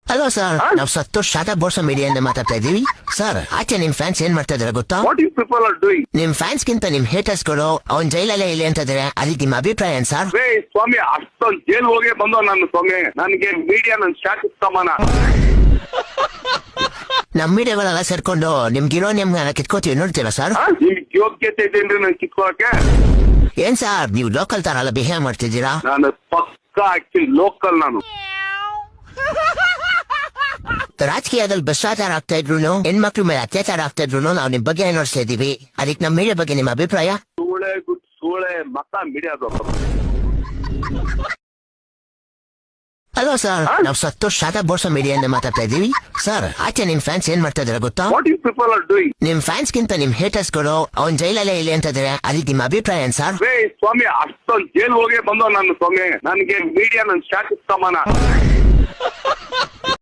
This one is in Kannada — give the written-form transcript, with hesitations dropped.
ಹಲೋ ಸರ್, ನಾವು ಸಂತೋಷ್ ಶಾಟಾ ಬೋರ್ಸ ಮೀಡಿಯಾದಿಂದ ಮಾತಾಡ್ತಾ ಇದೀವಿ. ಸರ್, ಆಚೆ ನಿಮ್ ಫ್ಯಾನ್ಸ್ ಏನ್ ಮಾಡ್ತಾ ಇದಾರೆ ಗೊತ್ತಾ? What you people are doing? ನಿಮ್ ಫ್ಯಾನ್ಸ್ ಗಿಂತ ನಿಮ್ ಹೇಟರ್ಸ್ ಗಳು ಅವ್ನ್ ಜೈಲಲ್ಲೇ ಇಲ್ಲಿ ಅಂತ ಇದಾರೆ. ಅದಕ್ಕೆ ನಿಮ್ಮ ಅಭಿಪ್ರಾಯ ಏನ್ ಸರ್? ರೇ ಸ್ವಾಮಿ, ಅಷ್ಟೊಂದು ಜೈಲ್ ಹೋಗಿ ಬಂದೋ ನಾನು ಸ್ವಾಮಿ. ನನಗೆ ಮೀಡಿಯಾ ನನ್ ಸ್ಟಾಟಸ್ ಸಮಾನ. ನಮ್ ಮೀಡಿಯಾಗಳೆಲ್ಲ ಸೇರ್ಕೊಂಡು ನಿಮ್ಗಿರೋ ನಿಮ್ಗೆ ಕಿತ್ಕೋತೀವಿ, ನೋಡ್ತೀರಾ ಸರ್? ನಿಮ್ಗೆ ಯೋಗ್ಯತೆ ಇದೆನ್ರಿ ನನ್ ಕಿತ್ಕೊಳಕ್ಕೆ? ಏನ್ ಸರ್, ನೀವು ಲೋಕಲ್ ತರ ಎಲ್ಲ ಬಿಹೇವ್ ಮಾಡ್ತಿದ್ದೀರಾ? ನಾನು ಪಕ್ಕ ಆಕ್ಚುಲಿ ಲೋಕಲ್. ನಾನು ರಾಜಕೀಯದಲ್ಲಿ ಭ್ರಷ್ಟಾಚಾರ ಆಗ್ತಾ ಇದ್ರು, ಹೆಣ್ಮಕ್ಳ ಮೇಲೆ ಅತ್ಯಾಚಾರ ಆಗ್ತಾ ಇದ್ರು ನಾವು ನಿಮ್ ಬಗ್ಗೆ ನೋಡ್ತಾ ಇದೀವಿ. ಅದಕ್ಕೆ ನಮ್ ಮೀಡಿಯಾ ಬಗ್ಗೆ ನಿಮ್ಮ ಅಭಿಪ್ರಾಯ? ಸೂಳೆ ಮಕ್ಕ ಮೀಡಿಯಾದ. ಹಲೋ ಸರ್, ನಾವು ಸಂತೋಷ್ ಶಾಟಾ ಬೋರ್ಸ ಮೀಡಿಯಾದಿಂದ ಮಾತಾಡ್ತಾ ಇದೀವಿ. ಸರ್, ಆಚೆ ನಿಮ್ ಫ್ಯಾನ್ಸ್ ಏನ್ ಮಾಡ್ತಾ ಇದಾರೆ ಗೊತ್ತಾ? What you people are doing? ನಿಮ್ ಫ್ಯಾನ್ಸ್ ಗಿಂತ ನಿಮ್ ಹೇಟರ್ಸ್ ಗಳು ಅವ್ನ್ ಜೈಲಲ್ಲೇ ಇಲ್ಲಿ ಅಂತ ಇದಾರೆ. ಅದಕ್ಕೆ ನಿಮ್ಮ ಅಭಿಪ್ರಾಯ ಏನ್ ಸರ್? ರೇ ಸ್ವಾಮಿ, ಅಷ್ಟೊಂದು ಜೈಲ್ ಹೋಗಿ ಬಂದೋ ನಾನು ಸ್ವಾಮಿ. ನನಗೆ ಮೀಡಿಯಾ ನನ್ ಸ್ಟಾಟಸ್ ಸಮಾನ.